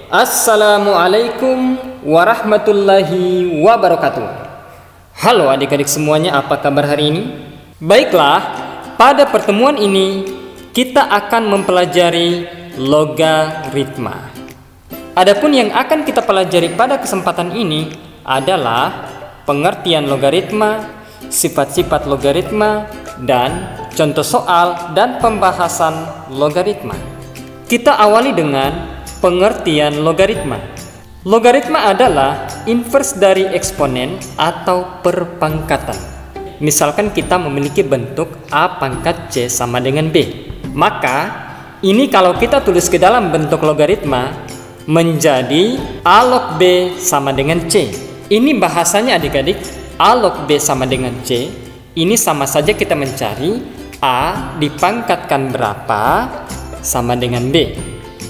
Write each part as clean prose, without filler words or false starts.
Assalamualaikum warahmatullahi wabarakatuh. Halo adik-adik semuanya, apa kabar hari ini? Baiklah, pada pertemuan ini kita akan mempelajari logaritma. Adapun yang akan kita pelajari pada kesempatan ini adalah pengertian logaritma, sifat-sifat logaritma, dan contoh soal dan pembahasan logaritma. Kita awali dengan pengertian logaritma. Logaritma adalah inverse dari eksponen atau perpangkatan. Misalkan kita memiliki bentuk A pangkat C sama dengan B. Maka ini kalau kita tulis ke dalam bentuk logaritma menjadi A log B sama dengan C. Ini bahasanya adik-adik, A log B sama dengan C. Ini sama saja kita mencari A dipangkatkan berapa sama dengan B.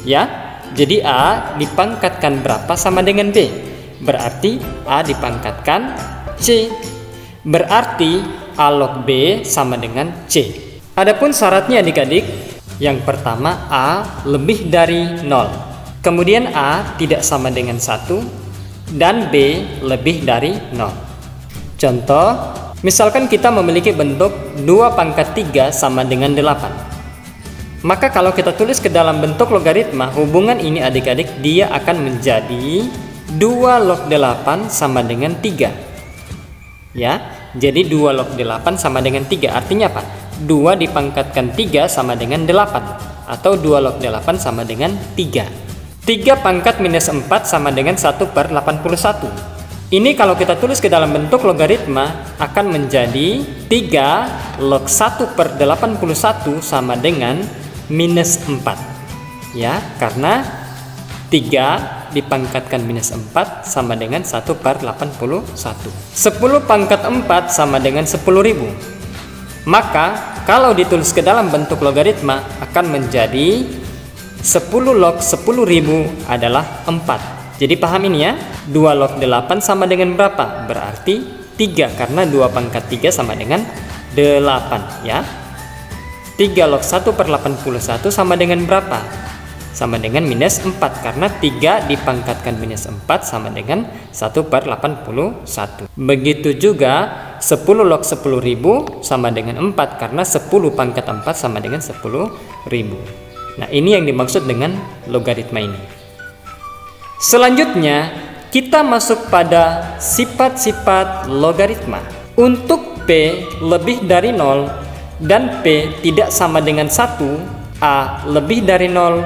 Ya. Jadi A dipangkatkan berapa sama dengan B? Berarti A dipangkatkan C. Berarti A log B sama dengan C. Adapun syaratnya adik-adik, yang pertama A lebih dari 0. Kemudian A tidak sama dengan 1 dan B lebih dari 0. Contoh, misalkan kita memiliki bentuk 2 pangkat 3 sama dengan 8. Maka kalau kita tulis ke dalam bentuk logaritma, hubungan ini adik-adik dia akan menjadi 2 log 8 sama dengan 3. Ya, jadi 2 log 8 sama dengan 3. Artinya apa? 2 dipangkatkan 3 sama dengan 8. Atau 2 log 8 sama dengan 3. 3 pangkat minus 4 sama dengan 1/81. Ini kalau kita tulis ke dalam bentuk logaritma akan menjadi 3 log 1/81 sama dengan minus 4. Ya, karena 3 dipangkatkan minus 4 sama dengan 1/81. 10 pangkat 4 sama dengan 10.000. Maka kalau ditulis ke dalam bentuk logaritma akan menjadi 10 log 10.000 adalah 4. Jadi paham ini ya, 2 log 8 sama dengan berapa? Berarti 3, karena 2 pangkat 3 sama dengan 8 ya. 3 log 1/81 sama dengan berapa? Sama dengan minus 4, karena 3 dipangkatkan minus 4 sama dengan 1/81. Begitu juga 10 log 10.000 sama dengan 4, karena 10 pangkat 4 sama dengan 10.000. Nah, ini yang dimaksud dengan logaritma ini. Selanjutnya, kita masuk pada sifat-sifat logaritma. Untuk P lebih dari 0 dan P tidak sama dengan 1, A lebih dari 0,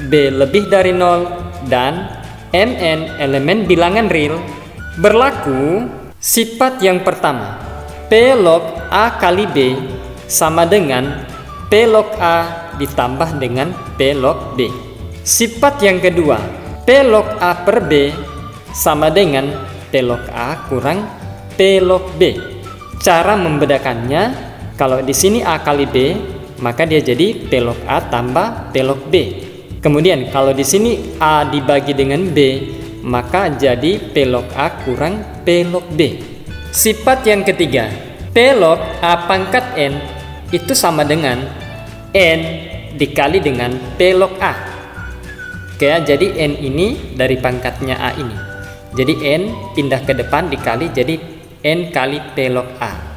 B lebih dari 0, dan Mn elemen bilangan real, berlaku sifat yang pertama, P log A kali B sama dengan P log A ditambah dengan P log B. Sifat yang kedua, P log A per B sama dengan P log A kurang P log B. Cara membedakannya, kalau di sini A kali B, maka dia jadi P log A tambah P log B. Kemudian kalau di sini A dibagi dengan B, maka jadi P log A kurang P log B. Sifat yang ketiga, P log A pangkat N itu sama dengan N dikali dengan P log A. Oke, jadi N ini dari pangkatnya A ini. Jadi N pindah ke depan dikali jadi N kali P log A.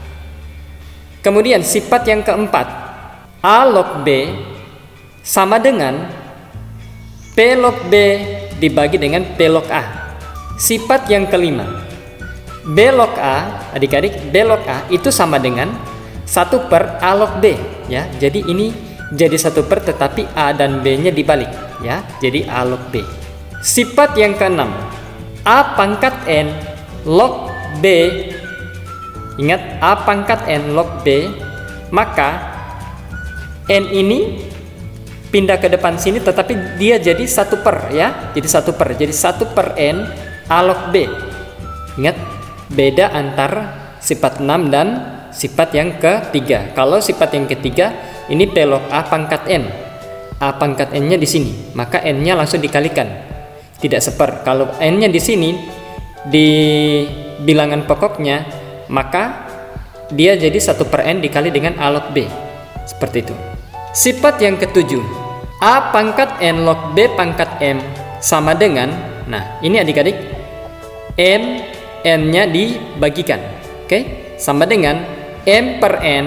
Kemudian sifat yang keempat, A log B sama dengan P log B dibagi dengan P log A. Sifat yang kelima, B log A, adik-adik, B log A itu sama dengan 1/A log B. Ya, jadi ini jadi 1/, tetapi A dan B-nya dibalik. Ya, jadi A log B. Sifat yang keenam, A pangkat N log B. Ingat, A pangkat N log B, maka N ini pindah ke depan sini tetapi dia jadi 1/, ya. Jadi 1/, jadi 1/N A log B. Ingat, beda antar sifat 6 dan sifat yang ketiga. Kalau sifat yang ketiga ini P log A pangkat N. A pangkat N-nya di sini, maka N-nya langsung dikalikan. Tidak seper. Kalau N-nya di sini di bilangan pokoknya, maka dia jadi 1/N dikali dengan A log B. Seperti itu. Sifat yang ketujuh, A pangkat N log B pangkat M sama dengan, nah ini adik-adik, n-nya dibagikan, oke, sama dengan m per n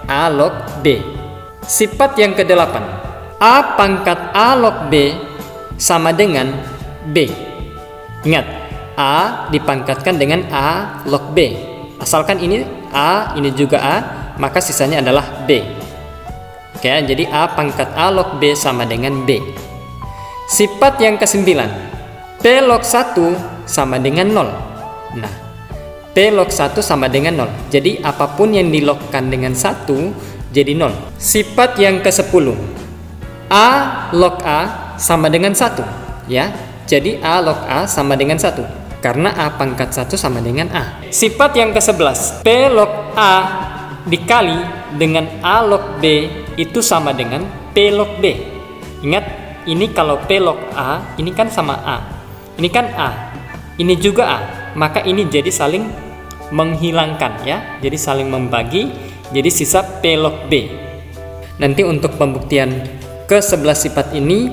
a log b. Sifat yang ke-8, a pangkat a log b sama dengan b. Ingat, a dipangkatkan dengan a log b. Asalkan ini a, ini juga a, maka sisanya adalah b. Oke, jadi a pangkat a log b sama dengan b. Sifat yang ke-9, p log 1 sama dengan 0. Nah, p log 1 sama dengan 0. Jadi apapun yang dilogkan dengan 1 jadi 0. Sifat yang ke-10, a log a sama dengan 1. Ya, jadi a log a sama dengan 1. Karena a pangkat 1 sama dengan a. Sifat yang ke-11, p log a dikali dengan a log b itu sama dengan p log b. Ingat, ini kalau p log a, ini kan sama a. Ini kan a, ini juga a. Maka ini jadi saling menghilangkan ya. Jadi saling membagi, jadi sisa p log b. Nanti untuk pembuktian ke-11 sifat ini,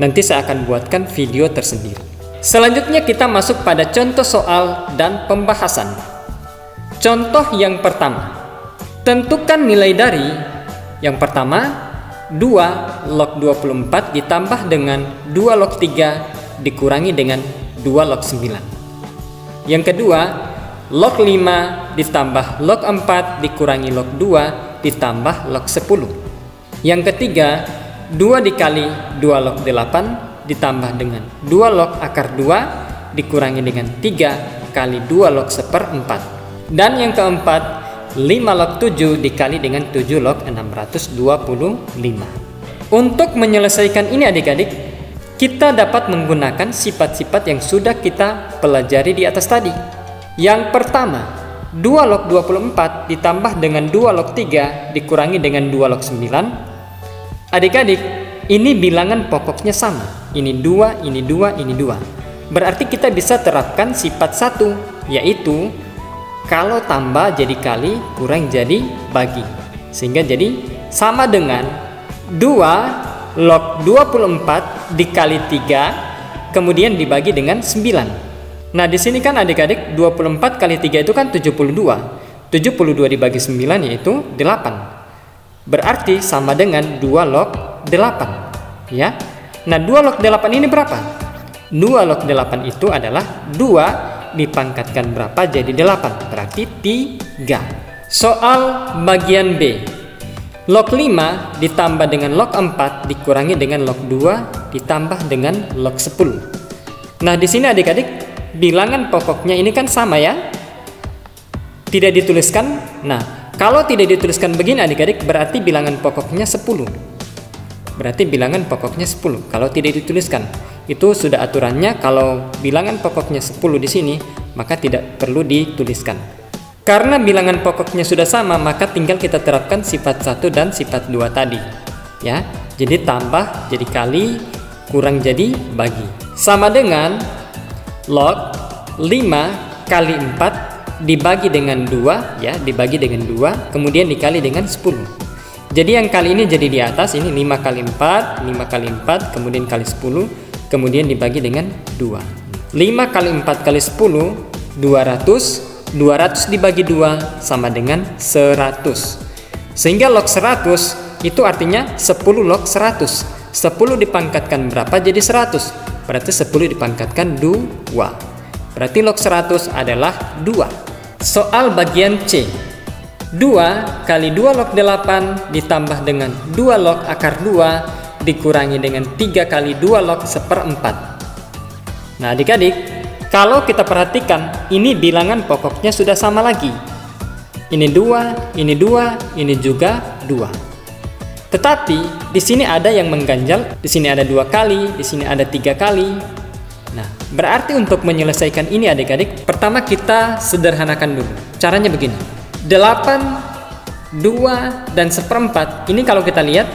nanti saya akan buatkan video tersendiri. Selanjutnya kita masuk pada contoh soal dan pembahasan. Contoh yang pertama, tentukan nilai dari yang pertama 2 log 24 ditambah dengan 2 log 3 dikurangi dengan 2 log 9. Yang kedua, log 5 ditambah log 4 dikurangi log 2 ditambah log 10. Yang ketiga, 2 dikali 2 log 8 ditambah dengan 2 log akar 2 dikurangi dengan 3 kali 2 log 1/4. Dan yang keempat, 5 log 7 dikali dengan 7 log 625. Untuk menyelesaikan ini adik-adik, kita dapat menggunakan sifat-sifat yang sudah kita pelajari di atas tadi. Yang pertama, 2 log 24 ditambah dengan 2 log 3 dikurangi dengan 2 log 9. Adik-adik, ini bilangan pokoknya sama. Ini 2, ini 2, ini 2. Berarti kita bisa terapkan sifat 1, yaitu kalau tambah jadi kali, kurang jadi bagi. Sehingga jadi sama dengan 2 log 24 dikali 3, kemudian dibagi dengan 9. Nah, di sini kan adik-adik 24 kali 3 itu kan 72. 72 dibagi 9 yaitu 8. Berarti sama dengan 2 log 8. Ya. Nah, 2 log 8 ini berapa? 2 log 8 itu adalah 2 dipangkatkan berapa jadi 8, berarti 3. Soal bagian B, log 5 ditambah dengan log 4 dikurangi dengan log 2 ditambah dengan log 10. Nah, di sini adik-adik bilangan pokoknya ini kan sama ya, tidak dituliskan. Nah, kalau tidak dituliskan begini adik-adik, berarti bilangan pokoknya 10. Berarti bilangan pokoknya 10 kalau tidak dituliskan. Itu sudah aturannya, kalau bilangan pokoknya 10 di sini, maka tidak perlu dituliskan. Karena bilangan pokoknya sudah sama, maka tinggal kita terapkan sifat 1 dan sifat 2 tadi. Ya, jadi tambah jadi kali, kurang jadi bagi. Sama dengan log 5 kali 4 dibagi dengan 2, ya, dibagi dengan 2, kemudian dikali dengan 10. Jadi yang kali ini jadi di atas, ini 5 kali 4, 5 kali 4, kemudian kali 10, kemudian dibagi dengan 2. 5 kali 4 kali 10, 200. 200 dibagi 2 sama dengan 100. Sehingga log 100 itu artinya 10 log 100. 10 dipangkatkan berapa jadi 100? Berarti 10 dipangkatkan 2. Berarti log 100 adalah 2. Soal bagian C. 2 kali 2 log 8 ditambah dengan 2 log akar 2 dikurangi dengan 3 kali 2 log 1/4. Nah, adik-adik, kalau kita perhatikan, ini bilangan pokoknya sudah sama lagi. Ini 2, ini 2, ini juga 2. Tetapi di sini ada yang mengganjal, di sini ada 2 kali, di sini ada 3 kali. Nah, berarti untuk menyelesaikan ini adik-adik, pertama kita sederhanakan dulu. Caranya begini. 8, 2, dan 1/4 ini kalau kita lihat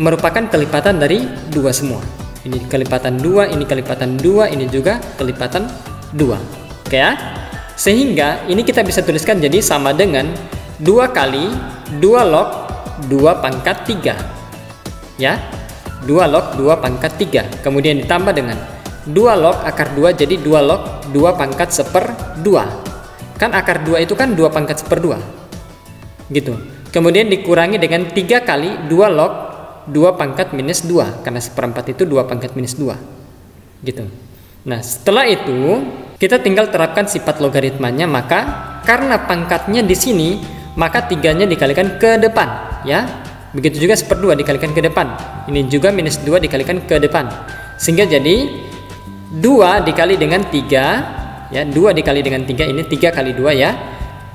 merupakan kelipatan dari 2 semua. Ini kelipatan 2, ini kelipatan 2, ini juga kelipatan 2. Oke ya? Sehingga ini kita bisa tuliskan jadi sama dengan 2 kali 2 log 2 pangkat 3. Ya. 2 log 2 pangkat 3. Kemudian ditambah dengan 2 log akar 2, jadi 2 log 2 pangkat 1/2. Kan akar 2 itu kan 2 pangkat 1/2. Gitu. Kemudian dikurangi dengan 3 kali 2 log 2 pangkat minus 2. Karena 1/4 itu 2 pangkat minus 2. Gitu. Nah, setelah itu kita tinggal terapkan sifat logaritmanya, maka karena pangkatnya di sini, maka 3-nya dikalikan ke depan, ya. Begitu juga 1/2 dikalikan ke depan. Ini juga minus 2 dikalikan ke depan. Sehingga jadi 2 dikali dengan 3, ya. 2 dikali dengan 3, ini 3 kali 2 ya.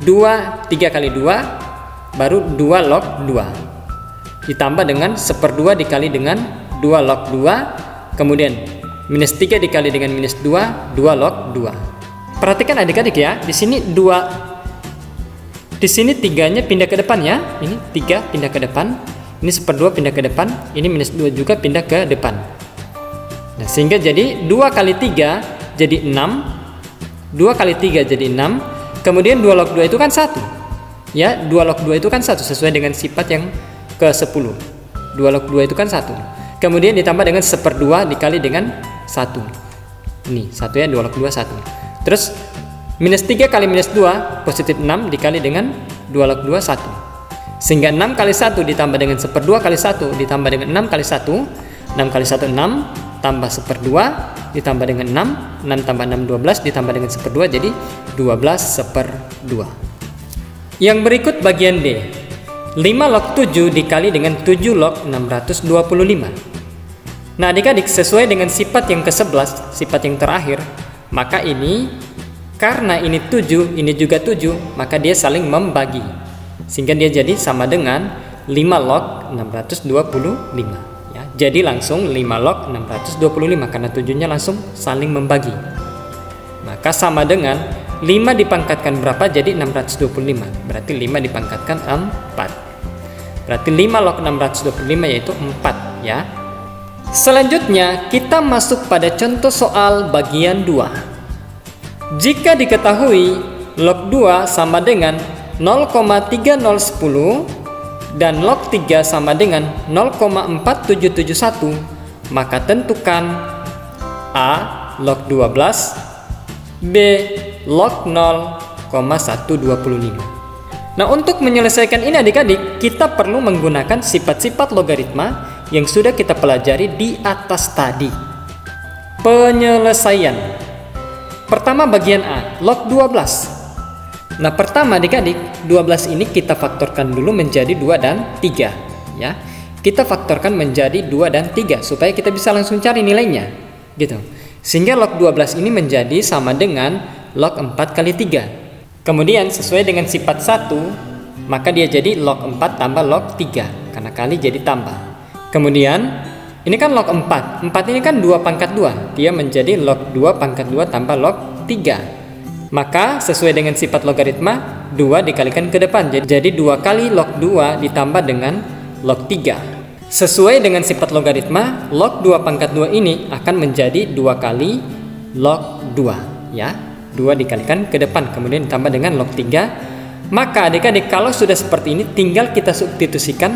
3 kali 2 baru 2 log 2. Ditambah dengan 1/2 dikali dengan 2 log 2, kemudian minus 3 dikali dengan minus 2, 2 log 2. Perhatikan adik-adik ya, di sini 2, di sini 3-nya pindah ke depan ya. Ini 3 pindah ke depan, ini 1/2 pindah ke depan, ini minus 2 juga pindah ke depan. Nah, sehingga jadi 2 kali 3 jadi 6, 2 kali 3 jadi 6, kemudian 2 log 2 itu kan 1. Ya, 2 log 2 itu kan 1 sesuai dengan sifat yang ke-10. 2 log 2 itu kan 1. Kemudian ditambah dengan 1/2 dikali dengan 1. Ini 1 ya, 2 log 2 1. Terus minus 3 kali minus 2 positif 6 dikali dengan 2 log 2 1. Sehingga 6 kali 1 ditambah dengan 1/2 kali 1 ditambah dengan 6 kali 1. 6 kali 1 6 tambah 1/2 ditambah dengan 6. 6 tambah 6 12 ditambah dengan 1/2 jadi 12/2. Yang berikut bagian D. 5 log 7 dikali dengan 7 log 625. Nah, adik-adik, sesuai dengan sifat yang ke-11, sifat yang terakhir, maka ini karena ini 7, ini juga 7, maka dia saling membagi. Sehingga dia jadi sama dengan 5 log 625 ya. Jadi langsung 5 log 625 karena 7-nya langsung saling membagi. Maka sama dengan 5 dipangkatkan berapa jadi 625. Berarti 5 dipangkatkan 4. Berarti 5 log 625 yaitu 4 ya. Selanjutnya kita masuk pada contoh soal bagian 2. Jika diketahui log 2 sama dengan 0,3010 dan log 3 sama dengan 0,4771, maka tentukan A log 12, B log 0,125. Nah, untuk menyelesaikan ini adik-adik, kita perlu menggunakan sifat-sifat logaritma yang sudah kita pelajari di atas tadi. Penyelesaian. Pertama bagian A, log 12. Nah, pertama adik-adik, 12 ini kita faktorkan dulu menjadi 2 dan 3 ya. Kita faktorkan menjadi 2 dan 3 supaya kita bisa langsung cari nilainya gitu. Sehingga log 12 ini menjadi sama dengan log 4 kali 3. Kemudian sesuai dengan sifat 1, maka dia jadi log 4 tambah log 3 karena kali jadi tambah. Kemudian ini kan log 4. 4 ini kan 2 pangkat 2. Dia menjadi log 2 pangkat 2 tambah log 3. Maka sesuai dengan sifat logaritma 2 dikalikan ke depan. Jadi 2 kali log 2 ditambah dengan log 3. Sesuai dengan sifat logaritma, log 2 pangkat 2 ini akan menjadi 2 kali log 2 ya. 2 dikalikan ke depan kemudian ditambah dengan log 3. Maka adik-adik kalau sudah seperti ini tinggal kita substitusikan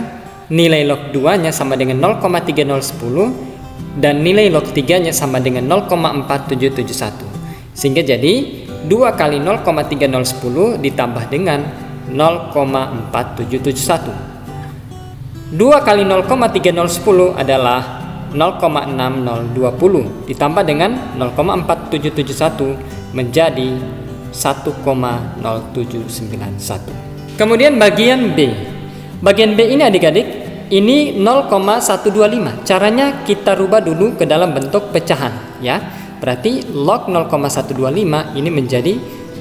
nilai log 2-nya sama dengan 0,3010 dan nilai log 3-nya sama dengan 0,4771. Sehingga jadi 2 kali 0,3010 ditambah dengan 0,4771. 2 kali 0,3010 adalah 0,6020 ditambah dengan 0,4771 menjadi 1,0791. Kemudian bagian B. Bagian B ini adik-adik, ini 0,125. Caranya kita rubah dulu ke dalam bentuk pecahan ya. Berarti log 0,125 ini menjadi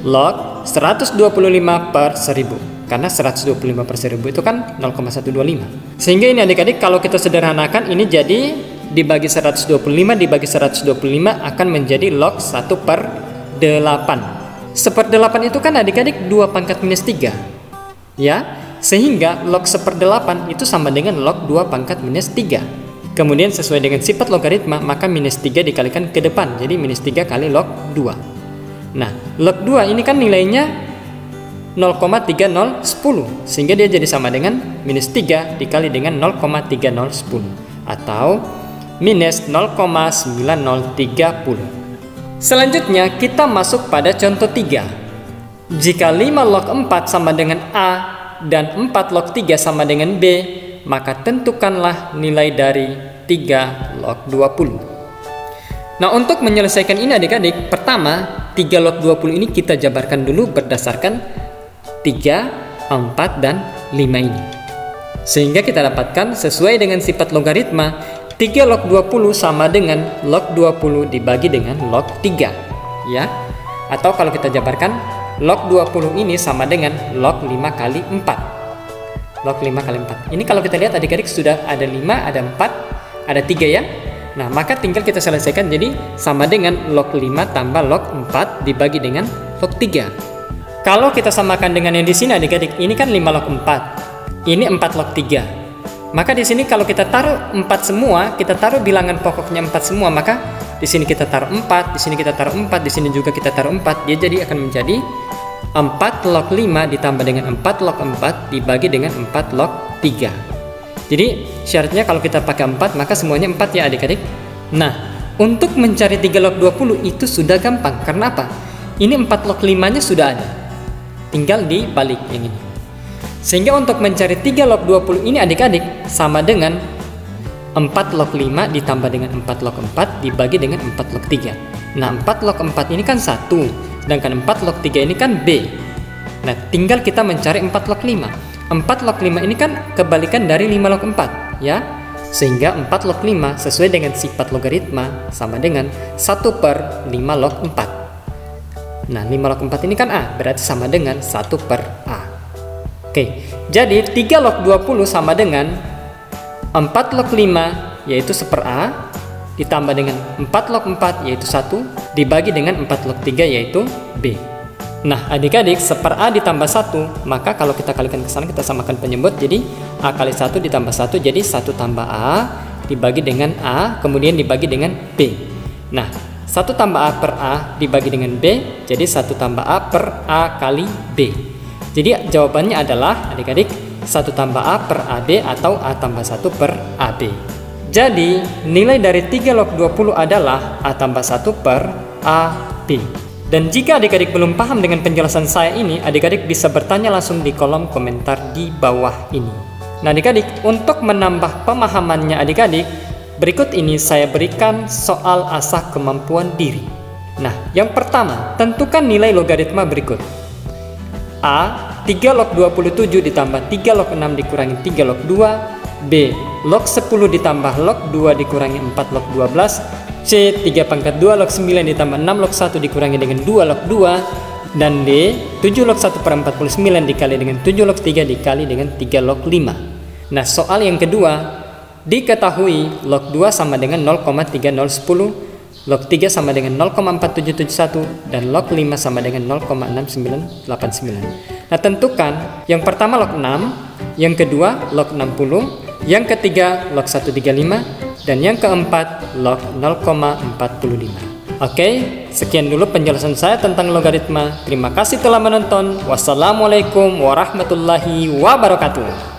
log 125 per 1000. Karena 125 per 1000 itu kan 0,125. Sehingga ini adik-adik kalau kita sederhanakan ini jadi dibagi 125 dibagi 125 akan menjadi log 1 per 8. 1/8 itu kan adik-adik 2 pangkat minus 3 ya. Sehingga log 1/8 itu sama dengan log 2 pangkat minus 3. Kemudian sesuai dengan sifat logaritma maka minus 3 dikalikan ke depan. Jadi minus 3 kali log 2. Nah, log 2 ini kan nilainya 0,3010. Sehingga dia jadi sama dengan minus 3 dikali dengan 0,3010. atau minus 0,9030. Selanjutnya kita masuk pada contoh 3. Jika 5 log 4 sama dengan A dan 4 log 3 sama dengan B, maka tentukanlah nilai dari 3 log 20. Nah, untuk menyelesaikan ini adik-adik, pertama 3 log 20 ini kita jabarkan dulu berdasarkan 3, 4, dan 5 ini. Sehingga kita dapatkan sesuai dengan sifat logaritma, 3 log 20 sama dengan log 20 dibagi dengan log 3. Ya. Atau kalau kita jabarkan, log 20 ini sama dengan log 5 kali 4. Log 5 kali 4. Ini kalau kita lihat adik-adik sudah ada 5, ada 4, ada 3 ya. Nah, maka tinggal kita selesaikan, jadi sama dengan log 5 tambah log 4 dibagi dengan log 3. Kalau kita samakan dengan yang di sini adik-adik, ini kan 5 log 4. Ini 4 log 3. Maka di sini kalau kita taruh 4 semua, kita taruh bilangan pokoknya 4 semua, maka di sini kita taruh 4, di sini kita taruh 4, di sini juga kita taruh 4. Dia jadi akan menjadi 4 log 5 ditambah dengan 4 log 4 dibagi dengan 4 log 3. Jadi syaratnya kalau kita pakai 4 maka semuanya 4 ya adik-adik. Nah, untuk mencari 3 log 20 itu sudah gampang. Karena apa? Ini 4 log 5-nya sudah ada. Tinggal dibalik yang ini. Sehingga untuk mencari 3 log 20 ini adik-adik sama dengan 4 log 5 ditambah dengan 4 log 4 dibagi dengan 4 log 3. Nah, 4 log 4 ini kan 1, sedangkan 4 log 3 ini kan B. Nah, tinggal kita mencari 4 log 5. 4 log 5 ini kan kebalikan dari 5 log 4 ya. Sehingga 4 log 5 sesuai dengan sifat logaritma sama dengan 1 per 5 log 4. Nah, 5 log 4 ini kan A, berarti sama dengan 1 per A. Oke, jadi 3 log 20 sama dengan 4 log 5 yaitu 1 per A ditambah dengan 4 log 4 yaitu 1 dibagi dengan 4 log 3 yaitu B. Nah, adik-adik, 1 per A ditambah 1, maka kalau kita kalikan ke sana kita samakan penyebut, jadi A kali 1 ditambah 1, jadi 1 tambah A dibagi dengan A, kemudian dibagi dengan B. Nah, 1 tambah A per A dibagi dengan B, jadi 1 tambah A per A kali B. Jadi jawabannya adalah adik-adik 1 tambah A per AB atau A tambah 1 per AB. Jadi nilai dari 3 log 20 adalah A tambah 1 per AB. Dan jika adik-adik belum paham dengan penjelasan saya ini, adik-adik bisa bertanya langsung di kolom komentar di bawah ini. Nah adik-adik, untuk menambah pemahamannya adik-adik, berikut ini saya berikan soal asah kemampuan diri. Nah, yang pertama, tentukan nilai logaritma berikut. A, 3 log 27 ditambah 3 log 6 dikurangi 3 log 2. B, log 10 ditambah log 2 dikurangi 4 log 12. C, 3 pangkat 2 log 9 ditambah 6 log 1 dikurangi dengan 2 log 2. Dan D, 7 log 1 per 49 dikali dengan 7 log 3 dikali dengan 3 log 5. Nah, soal yang kedua, diketahui log 2 sama dengan 0,3010, log 3 sama dengan 0,4771, dan log 5 sama dengan 0,6989. Nah, tentukan yang pertama log 6, yang kedua log 60, yang ketiga log 135, dan yang keempat log 0,45. Oke, sekian dulu penjelasan saya tentang logaritma. Terima kasih telah menonton. Wassalamualaikum warahmatullahi wabarakatuh.